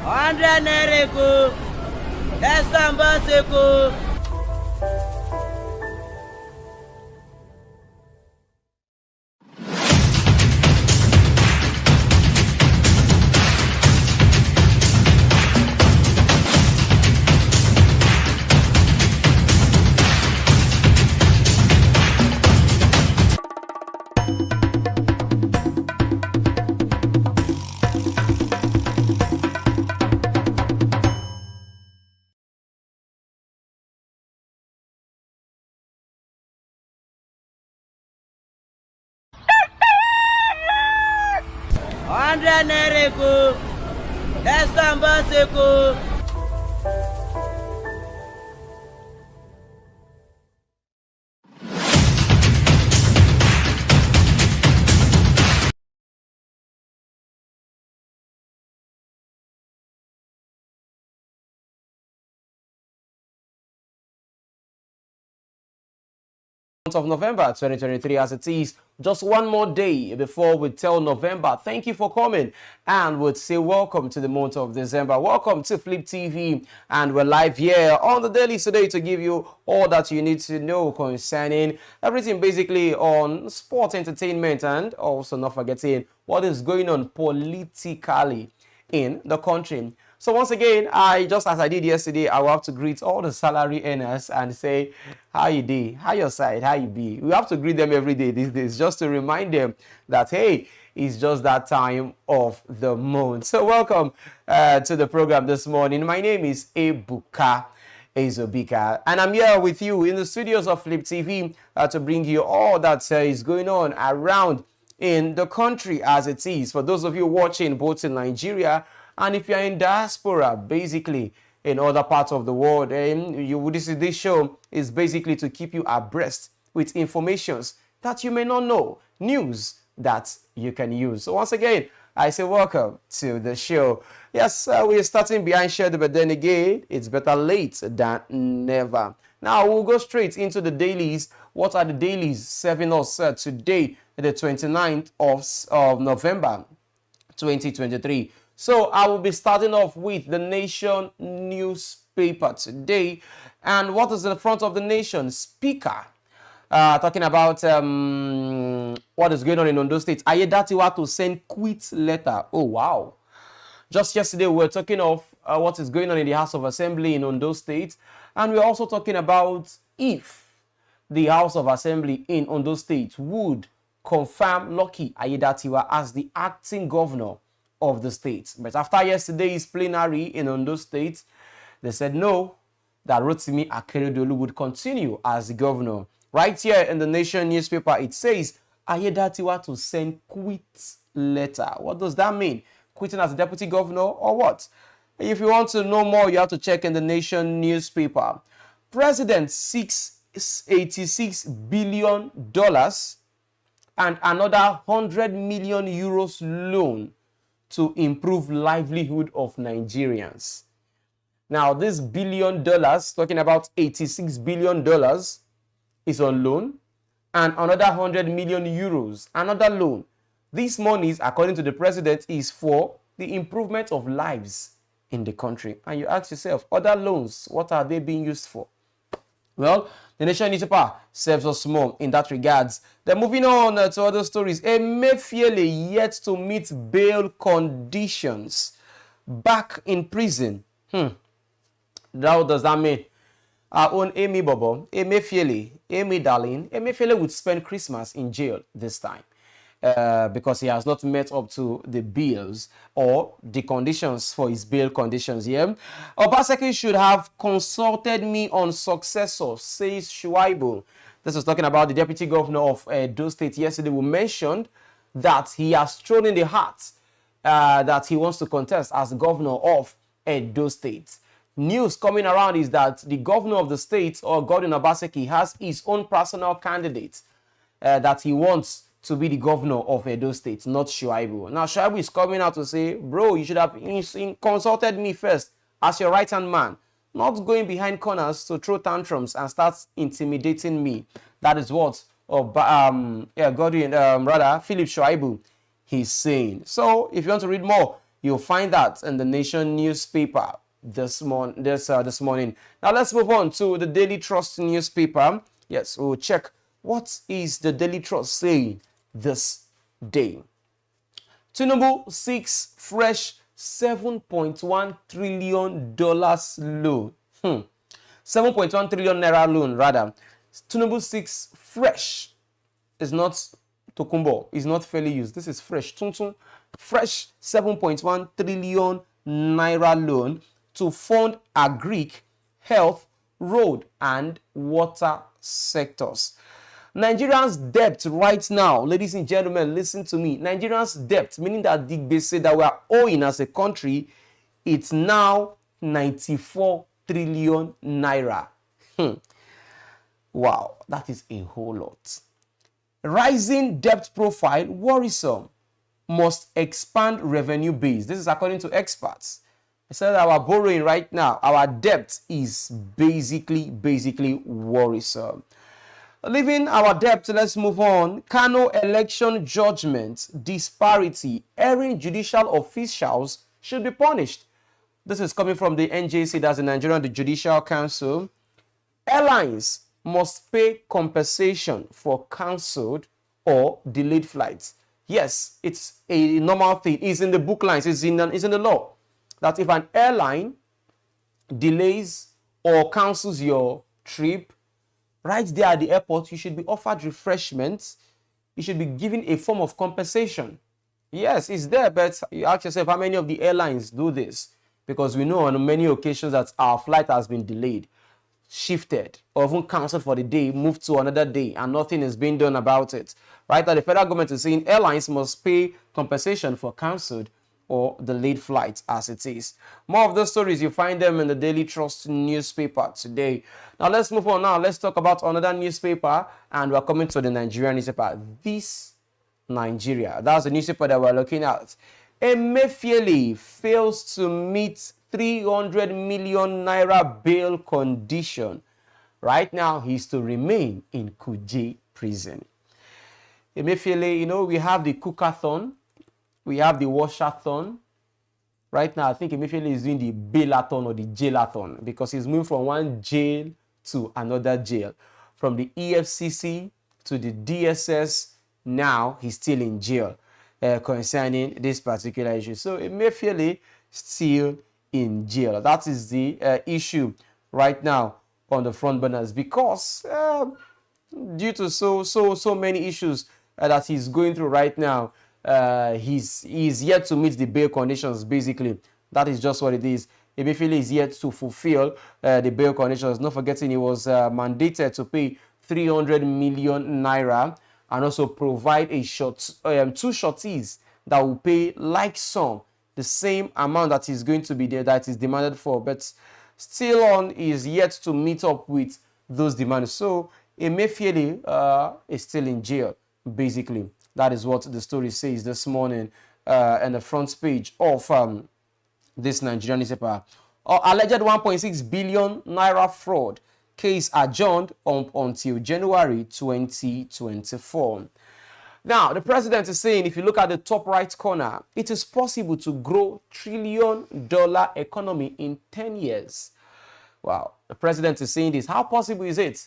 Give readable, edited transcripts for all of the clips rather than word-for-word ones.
100 naira eko. Estan bus eko. Estan bus eko. Of November 2023 as it is just one more day before we tell November thank you for coming, and would say welcome to the month of December. Welcome to Flip TV, and we're live here on the daily today to give you all that you need to know concerning everything basically on sport, entertainment, and also not forgetting what is going on politically in the country. So once again, just as I did yesterday, I will have to greet all the salary earners and say, how you do, how your side, how you be. We have to greet them every day these days just to remind them that, hey, it's just that time of the month. So welcome to the program this morning. My name is Ebuka Ezobika, and I'm here with you in the studios of Flip TV to bring you all that is going on around in the country as it is. For those of you watching both in Nigeria, and if you're in diaspora, basically in other parts of the world, this show is basically to keep you abreast with informations that you may not know, news that you can use. So once again, I say welcome to the show. Yes, we're starting behind schedule, but then again, it's better late than never. Now, we'll go straight into the dailies. What are the dailies serving us today, the 29th of November, 2023? So I will be starting off with the Nation newspaper today. And what is in the front of the Nation? Speaker. Talking about what is going on in Ondo State. Ayedatiwa to send quit letter. Oh, wow. Just yesterday, we were talking of what is going on in the House of Assembly in Ondo State. And we're also talking about if the House of Assembly in Ondo State would confirm Lucky Ayedatiwa as the acting governor of the state. But after yesterday's plenary in Ondo State, they said no, that Rotimi Akeredolu would continue as the governor. Right here in the Nation newspaper, it says Ayedatiwa to send quit letter. What does that mean? Quitting as the deputy governor or what? If you want to know more, you have to check in the Nation newspaper. President seeks $86 billion and another 100 million euros loan to improve livelihood of Nigerians. Now, this $1 billion, talking about $86 billion, is on loan, and another 100 million euros, another loan. These monies, according to the president, is for the improvement of lives in the country. And you ask yourself, other loans, what are they being used for? Well, the Nation newspaper serves us more in that regards. Then moving on to other stories. Emefiele yet to meet bail conditions. Back in prison. What does that mean? Our own Amy Bobo, Emefiele, Amy darling, Emefiele would spend Christmas in jail this time. Because he has not met up to the bills or the conditions for his bail conditions. Yeah, Obaseki should have consulted me on successor, says Shuaibu. This is talking about the deputy governor of Edo State. Yesterday we mentioned that he has thrown in the hat that he wants to contest as governor of Edo State. News coming around is that the governor of the state, or Godwin Obaseki, has his own personal candidate that he wants to be the governor of Edo State, not Shuaibu. Now, Shuaibu is coming out to say, bro, you should have consulted me first as your right-hand man, not going behind corners to throw tantrums and start intimidating me. That is what Godwin, Philip Shuaibu, he's saying. So, if you want to read more, You'll find that in the Nation newspaper this morning. Now let's move on to the Daily Trust newspaper. Yes, we'll check what is the Daily Trust saying this day. Tinubu seeks fresh $7.1 trillion loan. 7.1 trillion naira loan, rather. Tinubu seeks fresh. It's not Tokumbo. It's not fairly used. This is fresh. Fresh 7.1 trillion naira loan to fund agric, health, road, and water sectors. Nigerians' debt right now, ladies and gentlemen, listen to me. Nigerians' debt, meaning that the base that we are owing as a country, it's now 94 trillion naira. Wow, that is a whole lot. Rising debt profile worrisome. Must expand revenue base. This is according to experts. I said our borrowing right now, our debt is basically worrisome. Leaving our debt, let's move on. Kano election judgment disparity. Erring judicial officials should be punished. This is coming from the NJC, that's the Nigerian Judicial Council. Airlines must pay compensation for cancelled or delayed flights. Yes, it's a normal thing. It's in the book lines. It's in the law that if an airline delays or cancels your trip, right there at the airport, you should be offered refreshments. You should be given a form of compensation. Yes, it's there, but you ask yourself, how many of the airlines do this? Because we know on many occasions that our flight has been delayed, shifted, or even cancelled for the day, moved to another day, and nothing is being done about it. Right now, the federal government is saying airlines must pay compensation for cancelled or delayed flights as it is. More of those stories, you find them in the Daily Trust newspaper today. Now, let's move on now. Let's talk about another newspaper, and we're coming to the Nigerian newspaper. This Nigeria, that's the newspaper that we're looking at. Emefiele fails to meet 300 million naira bail condition. Right now, he's to remain in Kuje prison. Emefiele, we have the cookathon, we have the washathon. Right now, I think Emefiele is doing the bailathon or the jailathon because he's moving from one jail to another jail. From the EFCC to the DSS, now he's still in jail concerning this particular issue. So Emefiele still in jail. That is the issue right now on the front burners because due to so many issues that he's going through right now, he's yet to meet the bail conditions. Basically, that is just what it is. Emefiele is yet to fulfill the bail conditions. Not forgetting he was mandated to pay 300 million naira and also provide two shorties that will pay like sum, the same amount that is going to be there, that is demanded for, but still on is yet to meet up with those demands. So Emefiele is still in jail, basically. That is what the story says this morning on the front page of this Nigerian newspaper. Alleged 1.6 billion naira fraud case adjourned until January 2024. Now, the president is saying, if you look at the top right corner, it is possible to grow $1 trillion economy in 10 years. Wow, the president is saying this. How possible is it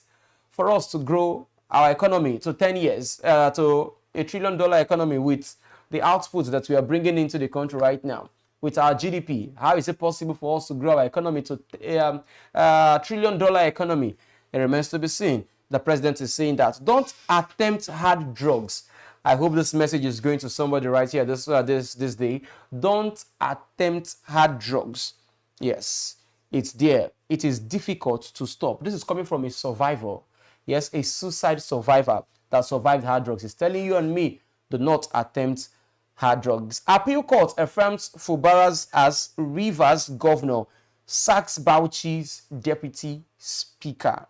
for us to grow our economy to 10 years, to $1 trillion economy with the outputs that we are bringing into the country right now, with our GDP? How is it possible for us to grow our economy to a $1 trillion economy? It remains to be seen. The president is saying that don't attempt hard drugs. I hope this message is going to somebody right here this day. Don't attempt hard drugs. Yes, it's there. It is difficult to stop. This is coming from a survivor. Yes, a suicide survivor that survived hard drugs. He's telling you and me, do not attempt hard drugs. Appeal Court affirms Fubara's as Rivers governor, sacks Bauchi's deputy speaker.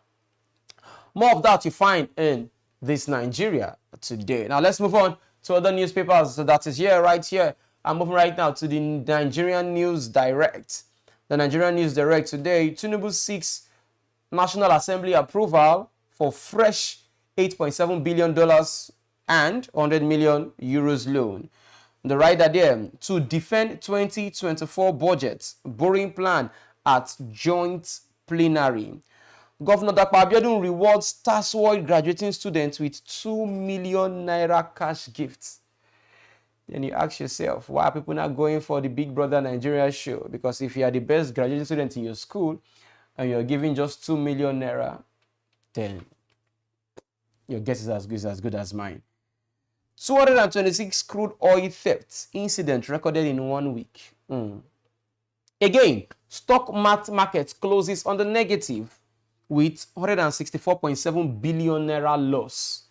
More of that you find in this Nigeria today. Now let's move on to other newspapers that is here, right here. I'm moving right now to the Nigerian News Direct. The Nigerian News Direct today, Tinubu seeks National Assembly approval for fresh $8.7 billion and 100 million euros loan. the rider there, to defend 2024 budget, borrowing plan at joint plenary. Governor Dapo Abiodun rewards TASWOI graduating students with 2 million naira cash gifts. Then you ask yourself, why are people not going for the Big Brother Nigeria show? Because if you are the best graduating student in your school and you're giving just 2 million naira, then your guess is as good as mine. 226 crude oil theft incident recorded in 1 week. Again, stock market closes on the negative with 164.7 billion naira loss.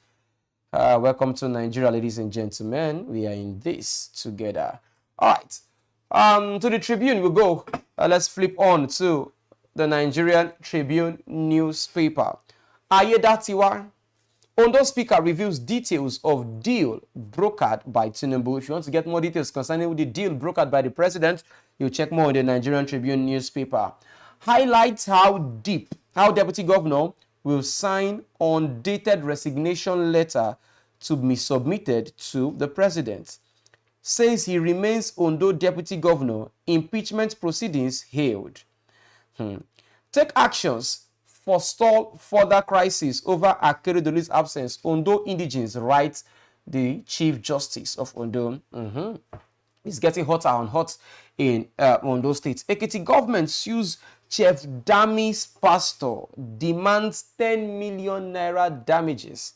Welcome to Nigeria, ladies and gentlemen. We are in this together. All right. To the Tribune we go. Let's flip on to the Nigerian Tribune newspaper. Ayedatiwa, Ondo Speaker reveals details of deal brokered by Tinubu. If you want to get more details concerning the deal brokered by the president, you check more in the Nigerian Tribune newspaper. Highlights how Deputy Governor will sign undated resignation letter to be submitted to the president. Says he remains Ondo Deputy Governor. Impeachment proceedings hailed. Take actions. Forestall further crisis over Akeredolu's absence. Ondo indigenes, writes the Chief Justice of Ondo. It's getting hotter and hot in Ondo State. Ekiti government sues Chef Dami's pastor, demands 10 million naira damages.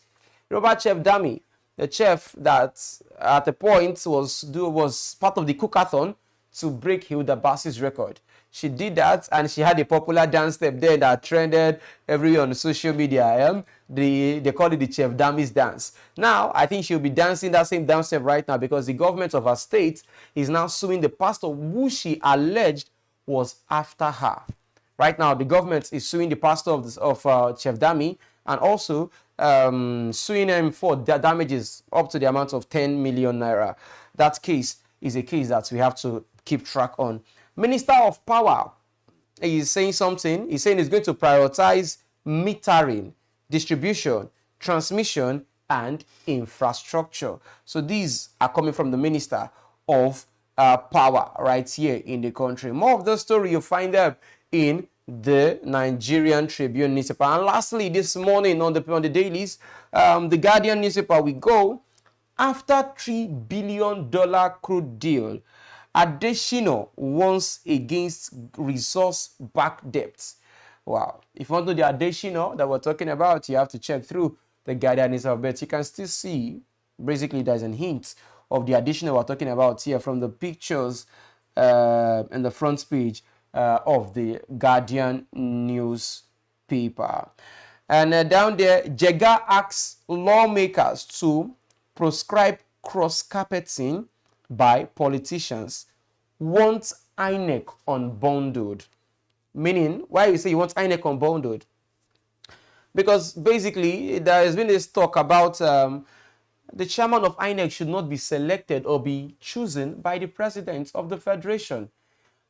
Robert Chef Dami, the chef that at a point was part of the cookathon to break Hilda Bassi's record. She did that, and she had a popular dance step there that trended everywhere on social media. They call it the Chef Dami's dance. Now, I think she'll be dancing that same dance step right now because the government of her state is now suing the pastor who she alleged was after her. Right now, the government is suing the pastor of Chef Dami and also suing him for damages up to the amount of 10 million naira. That case is a case that we have to keep track on. Minister of Power is saying something. He's saying he's going to prioritize metering, distribution, transmission, and infrastructure. So these are coming from the Minister of Power right here in the country. More of the story you find them in the Nigerian Tribune newspaper. And lastly, this morning on the dailies, the Guardian newspaper, we go after $3 billion crude deal. Adesina warns against resource-backed debts. Wow. If you want to know the Adesina that we're talking about, you have to check through the Guardian newspaper. But you can still see, basically, there's a hint of the Adesina we're talking about here from the pictures in the front page of the Guardian newspaper. And down there, Jega asks lawmakers to proscribe cross-carpeting by politicians. Want INEC unbundled. Meaning, why you say you want INEC unbundled? Because basically, there has been this talk about the chairman of INEC should not be selected or be chosen by the president of the federation.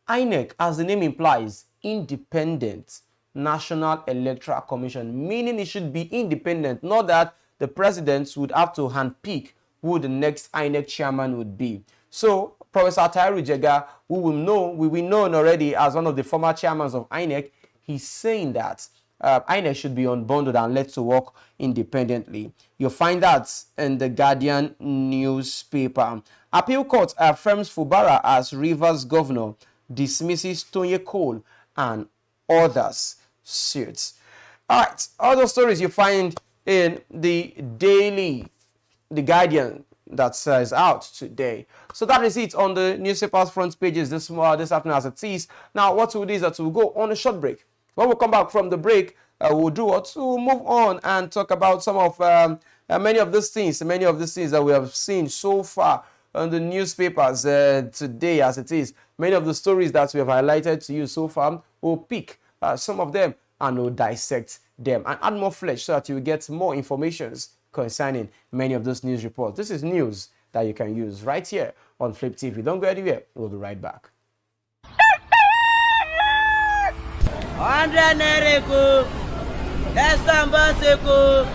INEC, as the name implies, Independent National Electoral Commission, meaning it should be independent, not that the president would have to handpick who the next INEC chairman would be. So, Professor Tairu Jega, who we known already as one of the former chairmen of INEC, he's saying that INEC should be unbundled and let to work independently. You'll find that in the Guardian newspaper. Appeal Court affirms Fubara as Rivers governor, dismisses Tonye Cole and others suits. All right, all those stories you find in the daily, the Guardian that is out today. So that is it on the newspaper's front pages this afternoon as it is. Now, what we'll do is that we'll go on a short break. When we come back from the break, we'll do what? We'll move on and talk about some of many of these things that we have seen so far on the newspapers today as it is. Many of the stories that we have highlighted to you so far, we'll pick some of them and we'll dissect them and add more flesh so that you get more informations concerning many of those news reports. This is news that you can use right here on Flip TV. Don't go anywhere. We'll be right back. 100 naira, Estambo.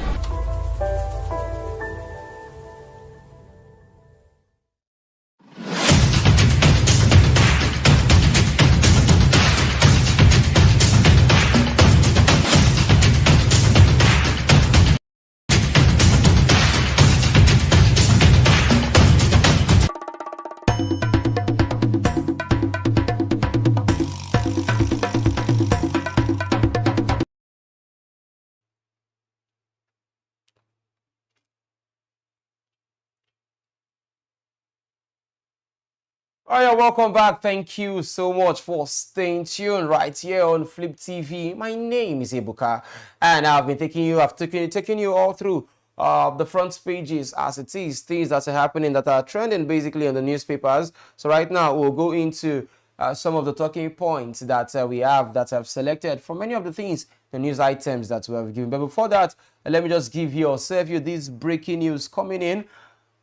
Oh, yeah, welcome back. Thank you so much for staying tuned right here on Flip TV. My name is Ebuka, and I've taken you all through the front pages as it is, things that are happening that are trending basically in the newspapers. So right now we'll go into some of the talking points that we have that I've selected from many of the things, the news items that we have given. But before that, let me just give you or serve you this breaking news coming in.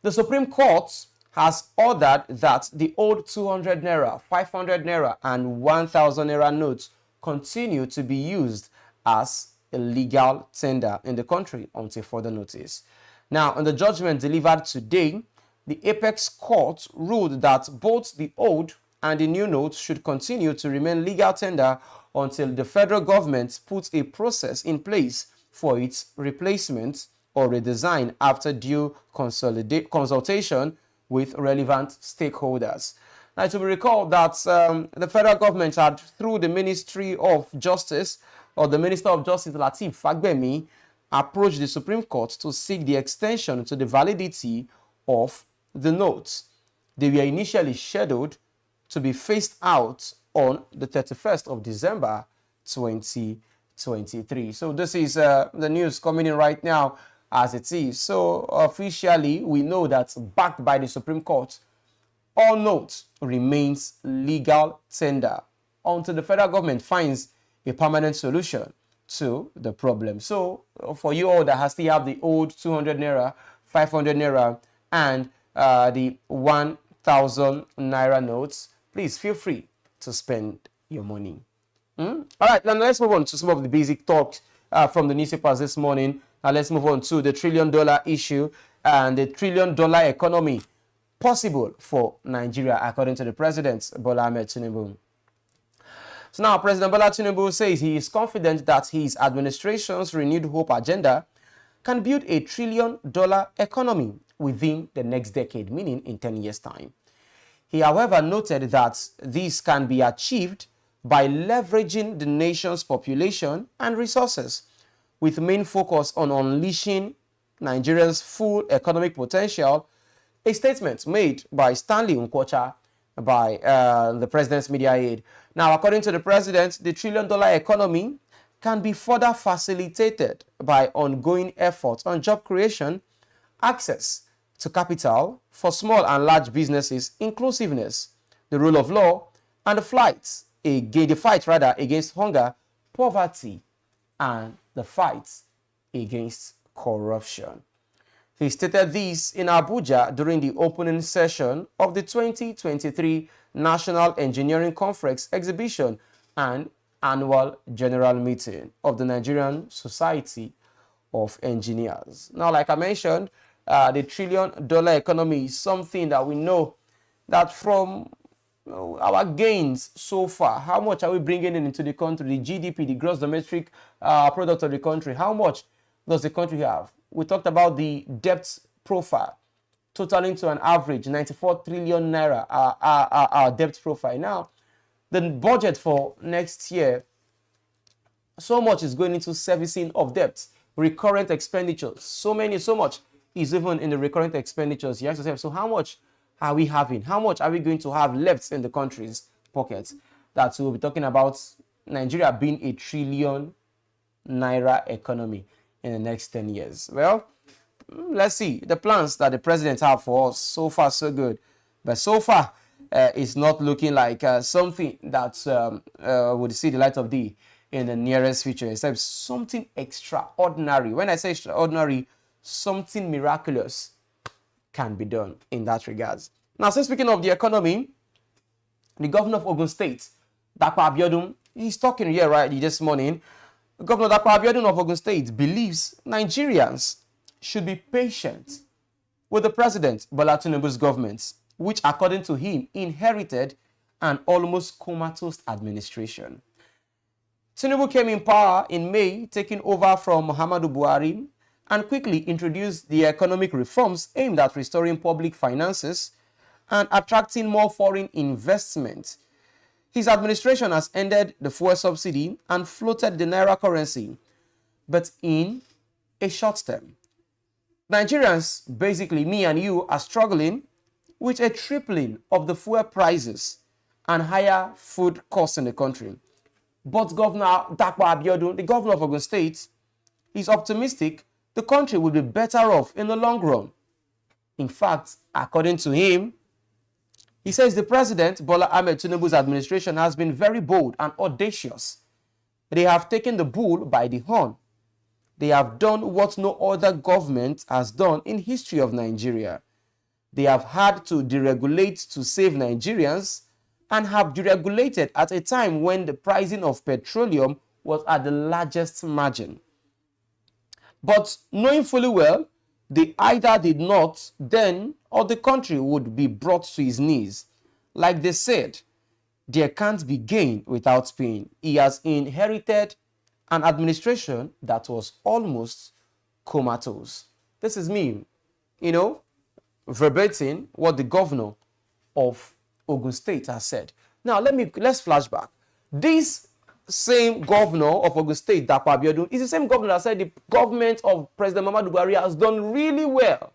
The Supreme Court has ordered that the old 200 naira, 500 naira, and 1000 naira notes continue to be used as a legal tender in the country until further notice. Now, in the judgment delivered today, the Apex Court ruled that both the old and the new notes should continue to remain legal tender until the federal government puts a process in place for its replacement or redesign after due consultation with relevant stakeholders. Now, it will be recalled that the federal government had, through the Ministry of Justice, or the Minister of Justice, Lateef Fagbemi, approached the Supreme Court to seek the extension to the validity of the notes. They were initially scheduled to be phased out on the 31st of December 2023. So this is the news coming in right now as it is. So officially, we know that backed by the Supreme Court, all notes remains legal tender until the federal government finds a permanent solution to the problem. So for you all that still have the old 200 naira, 500 naira, and the 1000 naira notes, please feel free to spend your money. All right, now let's move on to some of the basic talks from the newspapers this morning. Let's move on to the $1 trillion issue and the $1 trillion economy possible for Nigeria, according to the president, Bola Ahmed Tinubu. So now, President Bola Tinubu says he is confident that his administration's renewed hope agenda can build a $1 trillion economy within the next decade, meaning in 10 years' time. He, however, noted that this can be achieved by leveraging the nation's population and resources, with main focus on unleashing Nigeria's full economic potential, a statement made by Stanley Nkwocha, by the president's media aide. Now, according to the president, the $1 trillion economy can be further facilitated by ongoing efforts on job creation, access to capital for small and large businesses, inclusiveness, the rule of law, and the fight against hunger, poverty, and the fight against corruption. He stated this in Abuja during the opening session of the 2023 National Engineering Conference exhibition and annual general meeting of the Nigerian Society of Engineers. Now, like I mentioned, the $1 trillion economy is something that we know that from our gains so far, how much are we bringing in into the country, the GDP, the gross domestic product of the country, how much does the country have? We talked about the debt profile, totaling to an average 94 trillion naira, our debt profile. Now, the budget for next year, so much is going into servicing of debts, recurrent expenditures, so much is even in the recurrent expenditures. You ask yourself, so how much are we having? How much are we going to have left in the country's pockets? That we'll be talking about Nigeria being a $1 trillion naira economy in the next 10 years. Well, let's see the plans that the president have for us. So far, so good. But so far, it's not looking like something that would see the light of day in the nearest future, except something extraordinary. When I say extraordinary, something miraculous can be done in that regards. Now, so speaking of the economy, the governor of Ogun State, Dapo Abiodun, he's talking here right this morning. Governor Dapo Abiodun of Ogun State believes Nigerians should be patient with the president, Bola Tinubu's government, which, according to him, inherited an almost comatose administration. Tinubu came in power in May, taking over from Muhammadu Buhari, and quickly introduced the economic reforms aimed at restoring public finances and attracting more foreign investment. His administration has ended the fuel subsidy and floated the naira currency, but in a short term. Nigerians, basically me and you, are struggling with a tripling of the fuel prices and higher food costs in the country. But Governor Dapo Abiodun, the governor of Ogun State, is optimistic the country will be better off in the long run. In fact, according to him, he says the president, Bola Ahmed Tinubu's administration has been very bold and audacious. They have taken the bull by the horn. They have done what no other government has done in history of Nigeria. They have had to deregulate to save Nigerians and have deregulated at a time when the pricing of petroleum was at the largest margin. But knowing fully well, they either did not then or the country would be brought to his knees. Like they said, there can't be gain without pain. He has inherited an administration that was almost comatose. This is me, verbatim what the governor of Ogun State has said. Now, let's flashback. This same governor of Ogun State, Dapo Abiodun, is the same governor that said the government of President Muhammadu Buhari has done really well.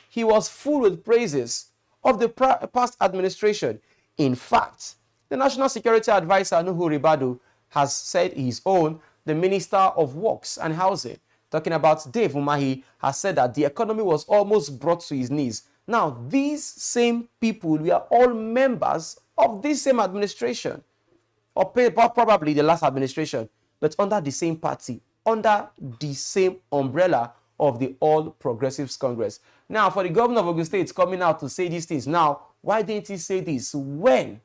He was full with praises of the past administration. In fact, the National Security Advisor, Nuhu Ribadu, has said his own. The Minister of Works and Housing, talking about Dave Umahi, has said that the economy was almost brought to his knees. Now, these same people, we are all members of this same administration, or probably the last administration, but under the same party, under the same umbrella of the All Progressives Congress. Now, for the governor of Ogun State coming out to say these things, now, why didn't he say this when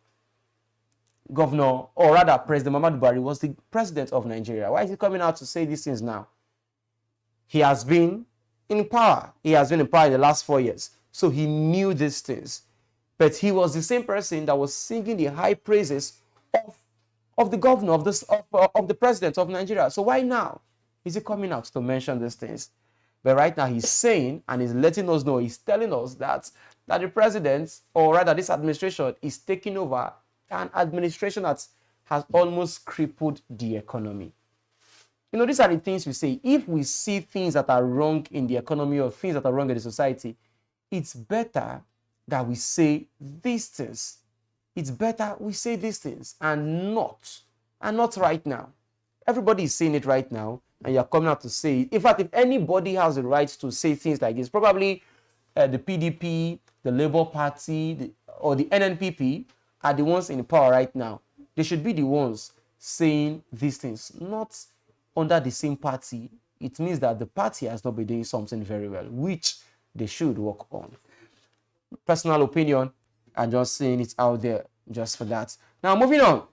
Governor, or rather President Muhammadu Buhari, was the president of Nigeria? Why is he coming out to say these things now? He has been in power. He has been in power in the last 4 years. So he knew these things. But he was the same person that was singing the high praises of the governor, of the president of Nigeria. So why now is he coming out to mention these things? But right now he's saying, and he's letting us know, he's telling us that the president, or rather this administration, is taking over an administration that has almost crippled the economy. These are the things we say. If we see things that are wrong in the economy or things that are wrong in the society, it's better that we say these things. It's better we say these things and not right now. Everybody is saying it right now, and you're coming out to say it. In fact, if anybody has the right to say things like this, probably the PDP, the Labour Party, or the NNPP, are the ones in power right now. They should be the ones saying these things, not under the same party. It means that the party has not been doing something very well, which they should work on. Personal opinion, I'm just saying it out there just for that. Now, moving on.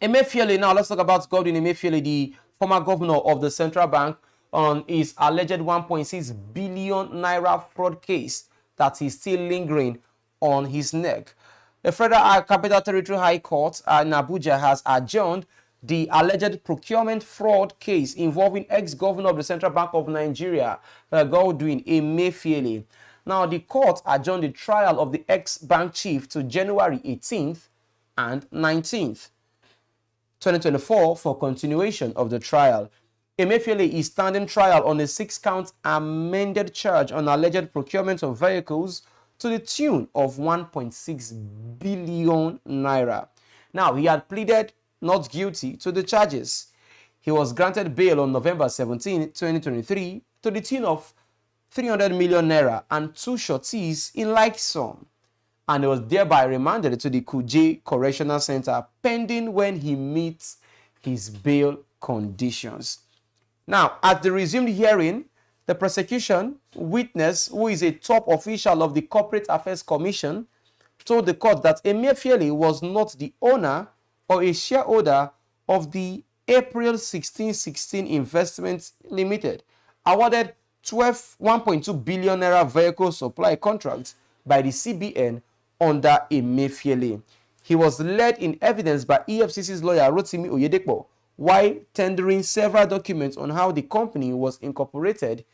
Emefiele, now let's talk about Godwin Emefiele, the former governor of the central bank, on his alleged 1.6 billion naira fraud case that is still lingering on his neck. The Federal Capital Territory High Court in Abuja has adjourned the alleged procurement fraud case involving ex-governor of the Central Bank of Nigeria, Godwin Emefiele. Now, the court adjourned the trial of the ex-bank chief to January 18th and 19th, 2024 for continuation of the trial. Emefiele is standing trial on a 6-count amended charge on alleged procurement of vehicles to the tune of 1.6 billion naira. Now, he had pleaded not guilty to the charges. He was granted bail on November 17, 2023 to the tune of 300 million naira and 2 sureties in like sum, and he was thereby remanded to the Kuje Correctional Center pending when he meets his bail conditions. Now, at the resumed hearing, the prosecution witness, who is a top official of the Corporate Affairs Commission, told the court that Emefiele was not the owner or a shareholder of the April 1616 Investments Limited, awarded 1.2 billion naira vehicle supply contract by the CBN under Emefiele. He was led in evidence by EFCC's lawyer Rotimi Oyedepo while tendering several documents on how the company was incorporated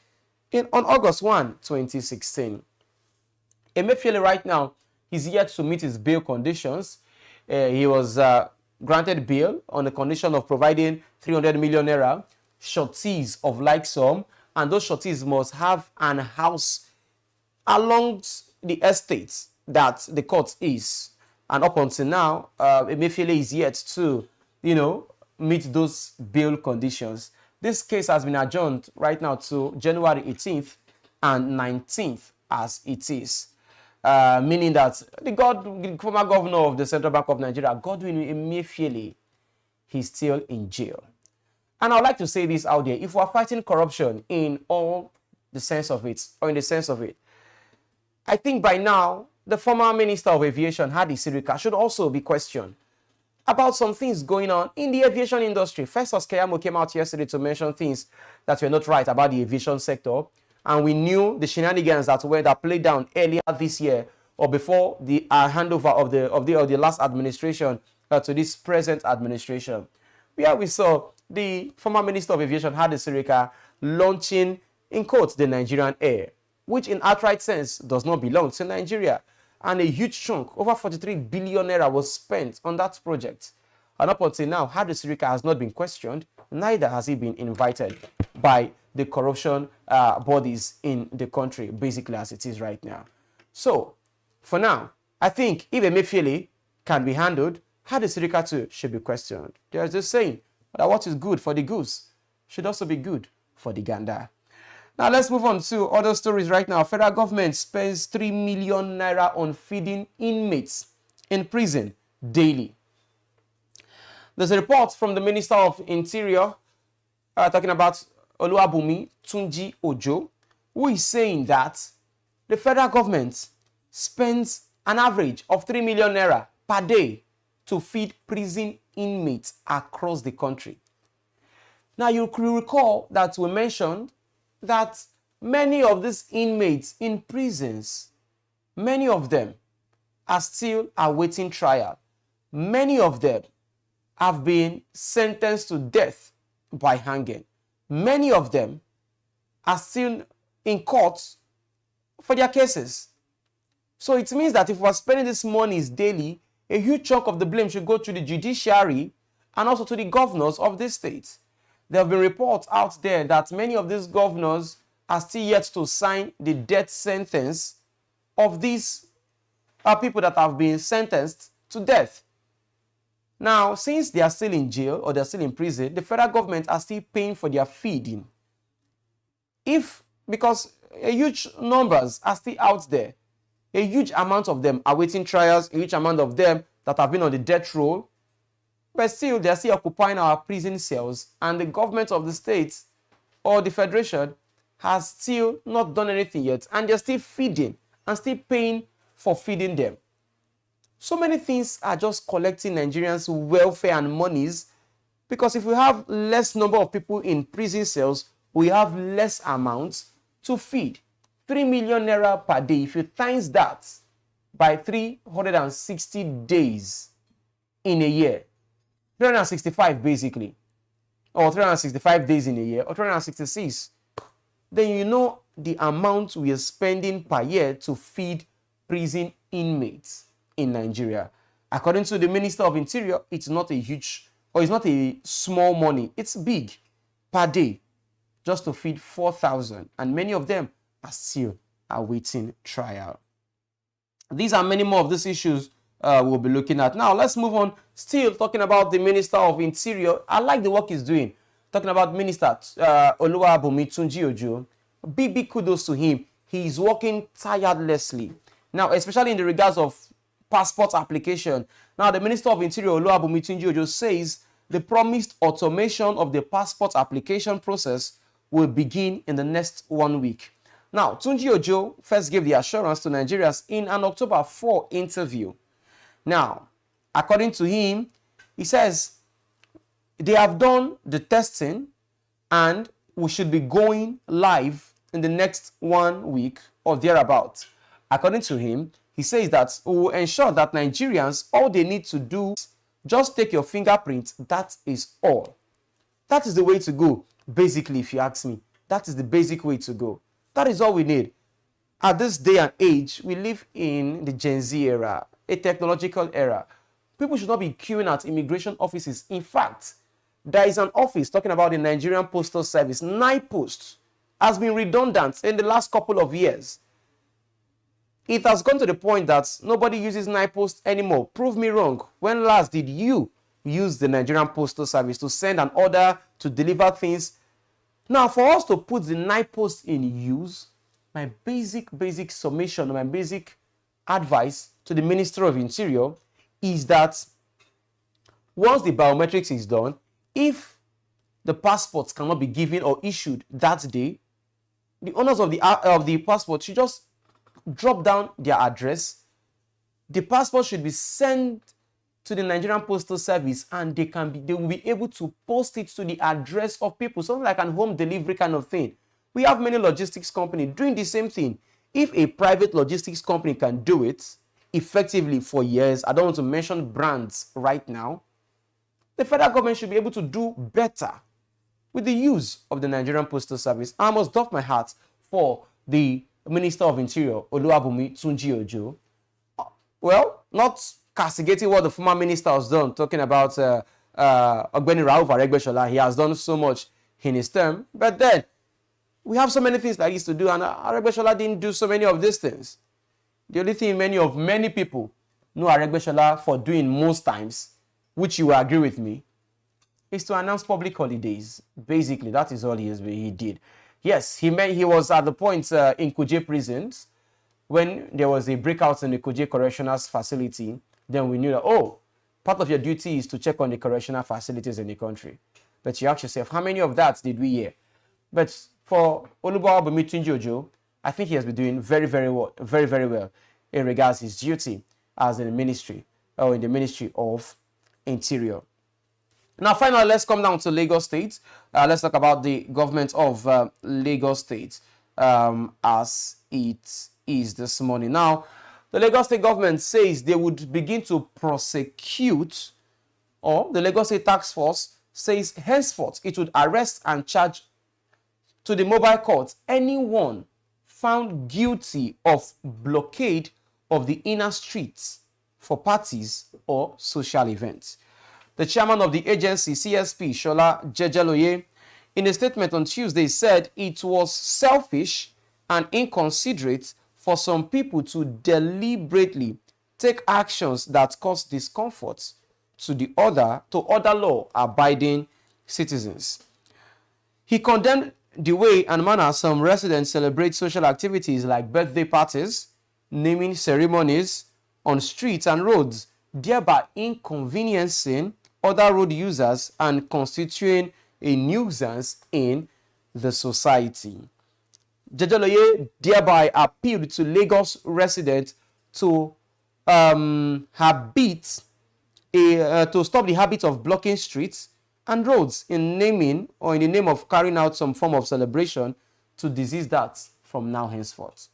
on August 1, 2016. Emefiele right now is yet to meet his bail conditions. He was granted bail on the condition of providing 300 million naira, sureties of like sum, and those sureties must have an house along the estates that the court is. And up until now, Emefiele is yet to, meet those bail conditions. This case has been adjourned right now to January 18th and 19th as it is. Meaning that the former governor of the Central Bank of Nigeria, Godwin Emefiele, he's still in jail. And I would like to say this out there. If we're fighting corruption in all the sense of it, or in the sense of it, I think by now, the former Minister of Aviation, Hadi Sirika, should also be questioned about some things going on in the aviation industry. Festus Keyamo came out yesterday to mention things that were not right about the aviation sector. And we knew the shenanigans that played down earlier this year or before the handover of the last administration to this present administration. Where we saw the former Minister of Aviation, Hadi Sirika, launching, in quotes, the Nigerian Air, which in outright sense does not belong to Nigeria. And a huge chunk, over 43 billion naira, was spent on that project. And up until now, Hadi Sirika has not been questioned, neither has he been invited by the corruption bodies in the country, basically as it is right now. So, for now, I think if Emefiele can be handled, Hadi Sirika too should be questioned. There's this saying that what is good for the goose should also be good for the gander. Now let's move on to other stories right now. Federal government spends 3 million naira on feeding inmates in prison daily. There's a report from the Minister of Interior talking about Oluwabumi Tunji Ojo, who is saying that the federal government spends an average of 3 million naira per day to feed prison inmates across the country. Now you could recall that we mentioned that many of these inmates in prisons, many of them are still awaiting trial. Many of them have been sentenced to death by hanging. Many of them are still in court for their cases. So it means that if we're spending these monies daily, a huge chunk of the blame should go to the judiciary and also to the governors of these states. There have been reports out there that many of these governors are still yet to sign the death sentence of these people that have been sentenced to death. Now, since they are still in jail or they're still in prison, the federal government are still paying for their feeding. Because a huge numbers are still out there, a huge amount of them are waiting trials, a huge amount of them that have been on the death row, but still, they're still occupying our prison cells, and the government of the states or the federation has still not done anything yet, and they're still feeding and still paying for feeding them. So many things are just collecting Nigerians' welfare and monies, because if we have less number of people in prison cells, we have less amounts to feed. 3 million naira per day, if you times that by 360 days in a year, 365 basically, or 365 days in a year, or 366, then you know the amount we are spending per year to feed prison inmates in Nigeria. According to the Minister of Interior, it's not a huge, or it's not a small money. It's big per day just to feed 4,000, and many of them are still awaiting trial. These are many more of these issues we'll be looking at. Now, let's move on. Still talking about the Minister of Interior. I like the work he's doing. Talking about Minister Oluwabumi Tunji Ojo. Big kudos to him. He's working tirelessly. Now, especially in the regards of passport application. Now, the Minister of Interior, Oluwabumi Tunji Ojo, says the promised automation of the passport application process will begin in the next 1 week. Now, Tunji Ojo first gave the assurance to Nigerians in an October 4 interview. Now, according to him, he says they have done the testing and we should be going live in the next 1 week or thereabout. According to him, he says that we will ensure that Nigerians, all they need to do is just take your fingerprint. That is all. That is the way to go, basically, if you ask me. That is the basic way to go. That is all we need. At this day and age, we live in the Gen Z era, a technological era. People should not be queuing at immigration offices. In fact, there is an office talking about the Nigerian Postal Service, 9 posts, has been redundant in the last couple of years. It has gone to the point that nobody uses NIPOST anymore. Prove me wrong. When last did you use the Nigerian Postal Service to send an order to deliver things? Now, for us to put the NIPOST in use, my basic summation, my basic advice to the Minister of Interior is that once the biometrics is done, if the passports cannot be given or issued that day, the owners of the passport should just drop down their address. The passport should be sent to the Nigerian Postal Service, and they will be able to post it to the address of people, something like a home delivery kind of thing. We have many logistics companies doing the same thing. If a private logistics company can do it effectively for years, I don't want to mention brands right now, the federal government should be able to do better with the use of the Nigerian Postal Service. I must doff my hat for the Minister of Interior, Oluwabunmi Tunji-Ojo. Well, not castigating what the former minister has done, talking about Ogbeni Rauf Aregbesola. He has done so much in his term, but then we have so many things that he used to do, and Aregbesola didn't do so many of these things. The only thing many people know Aregbesola for doing most times, which you will agree with me, is to announce public holidays. Basically, that is all he did. Yes, he was at the point in Kuje prisons when there was a breakout in the Kuje Correctional Facility. Then we knew that, oh, part of your duty is to check on the correctional facilities in the country. But you ask yourself, how many of that did we hear? But for Oluwabunmi Tunji-Ojo, I think he has been doing very well in regards to his duty as in the ministry of Interior. Now, finally, let's come down to Lagos State. Let's talk about the government of Lagos State as it is this morning. Now, the Lagos State government says they would begin to prosecute, or the Lagos State Task Force says henceforth it would arrest and charge to the mobile court anyone found guilty of blockade of the inner streets for parties or social events. The chairman of the agency, CSP Shola Jejeloye, in a statement on Tuesday said it was selfish and inconsiderate for some people to deliberately take actions that cause discomfort to other law-abiding citizens. He condemned the way and manner some residents celebrate social activities like birthday parties, naming ceremonies on streets and roads, thereby inconveniencing other road users and constituting a nuisance in the society. Jejeloye thereby appealed to Lagos residents to stop the habit of blocking streets and roads in the name of carrying out some form of celebration to desist that from now henceforth.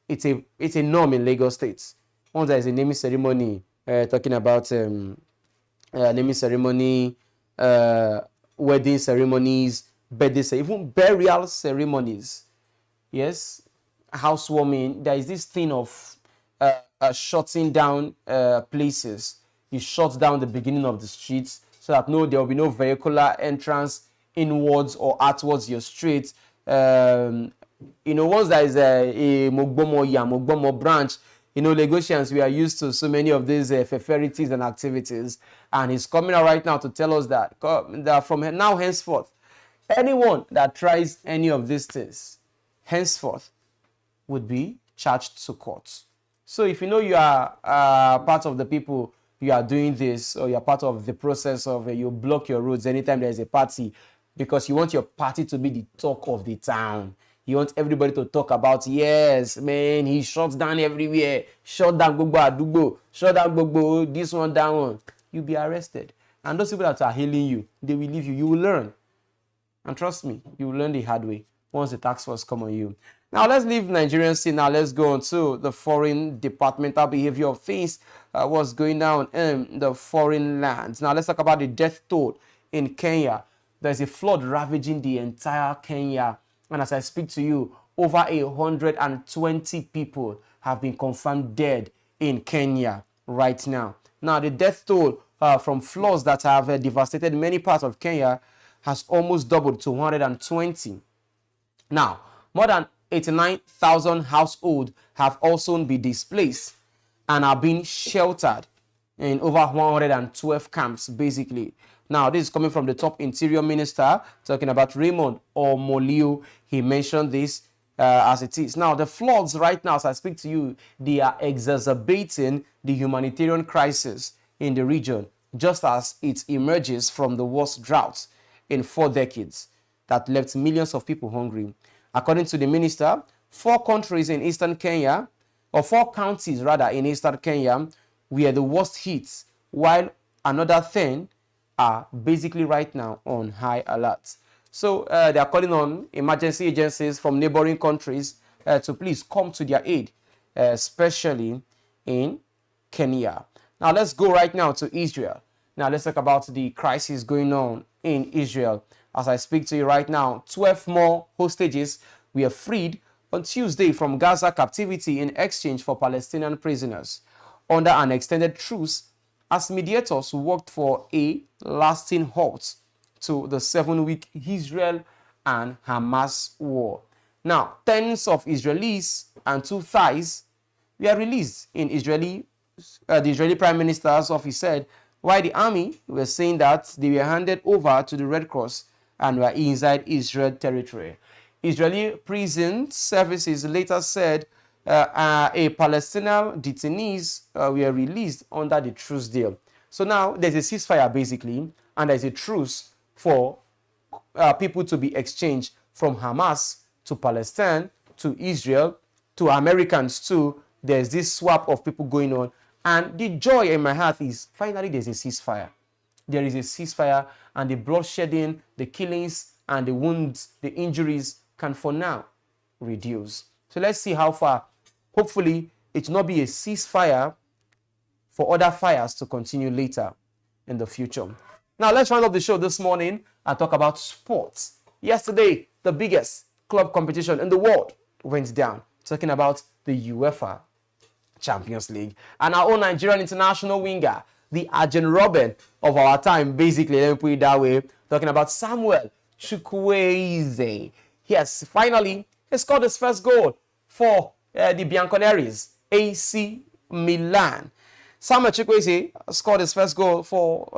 It's a norm in Lagos State. Once there is a naming ceremony, talking about naming ceremony, wedding ceremonies, birthday, even burial ceremonies. Yes, housewarming. There is this thing of shutting down places. You shut down the beginning of the streets so that there will be no vehicular entrance inwards or outwards your street. Once there is a Mogbomo branch, Lagosians, we are used to so many of these feferities and activities. And he's coming out right now to tell us that from now henceforth, anyone that tries any of these things, henceforth, would be charged to court. So if you are part of the people, you are doing this, or you're part of the process of you block your roads anytime there's a party, because you want your party to be the talk of the town. You want everybody to talk about, yes, man, he shuts down everywhere. Shut down Gbogbo Adugbo. Shut down Gbogbo, this one, that one. You'll be arrested. And those people that are hailing you, they will leave you. You will learn. And trust me, you will learn the hard way once the task force come on you. Now, let's leave Nigerian scene. Now, let's go on to the foreign departmental behavior of things. What's going on in the foreign lands. Now, let's talk about the death toll in Kenya. There's a flood ravaging the entire Kenya. And as I speak to you, over 120 people have been confirmed dead in Kenya right now. Now, the death toll from floods that have devastated many parts of Kenya has almost doubled to 120. Now, more than 89,000 households have also been displaced and are being sheltered in over 112 camps, basically. Now, this is coming from the top interior minister, talking about Raymond Omoliu. He mentioned this as it is. Now, the floods right now, as I speak to you, they are exacerbating the humanitarian crisis in the region, just as it emerges from the worst drought in 4 decades that left millions of people hungry. According to the minister, 4 countries in eastern Kenya, or 4 counties rather in eastern Kenya, were the worst hit, while another 10 are basically right now on high alert. So they are calling on emergency agencies from neighboring countries to please come to their aid, especially in Kenya. Now let's go right now to Israel. Now let's talk about the crisis going on in Israel. As I speak to you right now, 12 more hostages were freed on Tuesday from Gaza captivity in exchange for Palestinian prisoners under an extended truce as mediators worked for a lasting halt to the 7-week Israel and Hamas war. Now, tens of Israelis and 2 Thais were released in the Israeli Prime Minister's office said, while the army were saying that they were handed over to the Red Cross and were inside Israel territory. Israeli prison services later said a Palestinian detainees were released under the truce deal. So now there's a ceasefire basically, and there's a truce for people to be exchanged from Hamas to Palestine to Israel to Americans too. There's this swap of people going on, and the joy in my heart is finally there's a ceasefire. There is a ceasefire, and the bloodshedding, the killings, and the wounds, the injuries can for now reduce. So let's see how far. Hopefully, it will not be a ceasefire for other fires to continue later in the future. Now, let's round up the show this morning and talk about sports. Yesterday, the biggest club competition in the world went down, talking about the UEFA Champions League. And our own Nigerian international winger, the Arjen Robben of our time, basically, let me put it that way, talking about Samuel Chukwueze. Yes, finally, he scored his first goal for the Bianconeri's AC Milan. Samuel Chukwueze scored his first goal for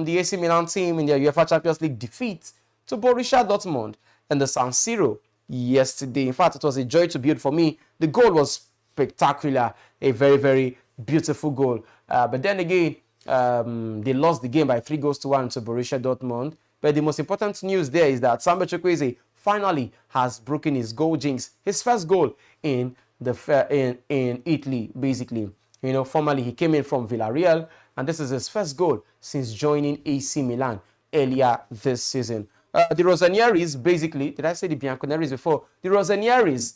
the AC Milan team in their UEFA Champions League defeat to Borussia Dortmund in the San Siro yesterday. In fact, it was a joy to behold for me. The goal was spectacular, a very, very beautiful goal. But then again, they lost the game by 3-1 to Borussia Dortmund. But the most important news there is that Samuel Chukwueze finally has broken his goal jinx. His first goal in Italy, basically. You know, formerly he came in from Villarreal, and this is his first goal since joining AC Milan earlier this season. The Rossoneri's, basically, did I say the Bianconeri's before? The Rossoneri's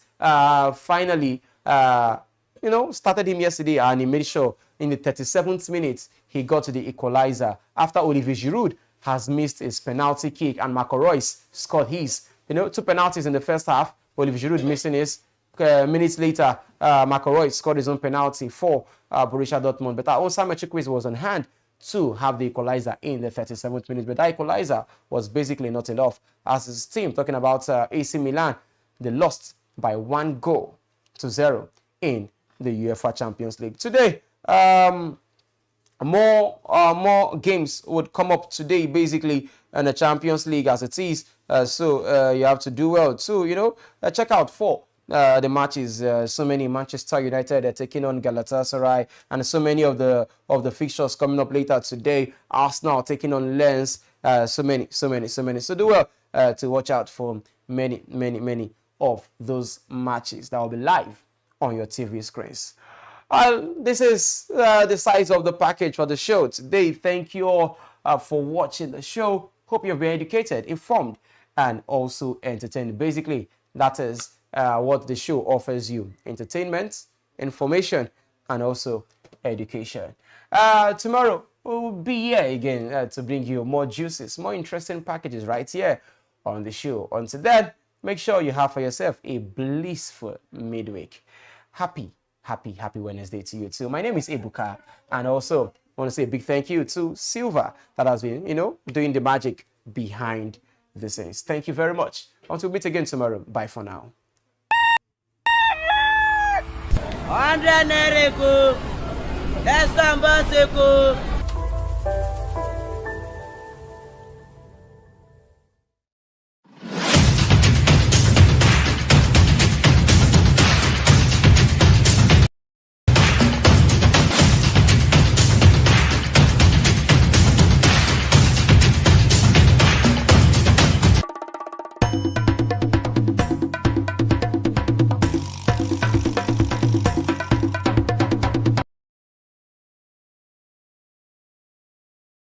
finally, started him yesterday, and he made sure in the 37th minute he got to the equalizer after Olivier Giroud has missed his penalty kick and Marco Reus scored his. 2 penalties in the first half, Olivier Giroud missing his. Minutes later, Marco Reus scored his own penalty for Borussia Dortmund. But our own Samuel Chukwueze was on hand to have the equalizer in the 37th minute. But that equalizer was basically not enough. As his team, talking about AC Milan, they lost by 1-0 in the UEFA Champions League. Today, more games would come up today, basically, in the Champions League as it is. So you have to do well too. Check out for the matches. So many. Manchester United are taking on Galatasaray, and so many of the fixtures coming up later today. Arsenal taking on Lens. So many. So do well to watch out for many of those matches that will be live on your TV screens. This is the size of the package for the show today. Thank you all for watching the show. Hope you've been educated, informed, and also entertained. Basically, that is what the show offers you: entertainment, information, and also education. Tomorrow we'll be here again to bring you more juices, more interesting packages right here on the show. Until then, make sure you have for yourself a blissful midweek. Happy Wednesday to you too. My name is Ebuka, and also I want to say a big thank you to Silva that has been, doing the magic behind the scenes. Thank you very much. Until we meet again tomorrow. Bye for now. 100 naira eko. Estambo seko.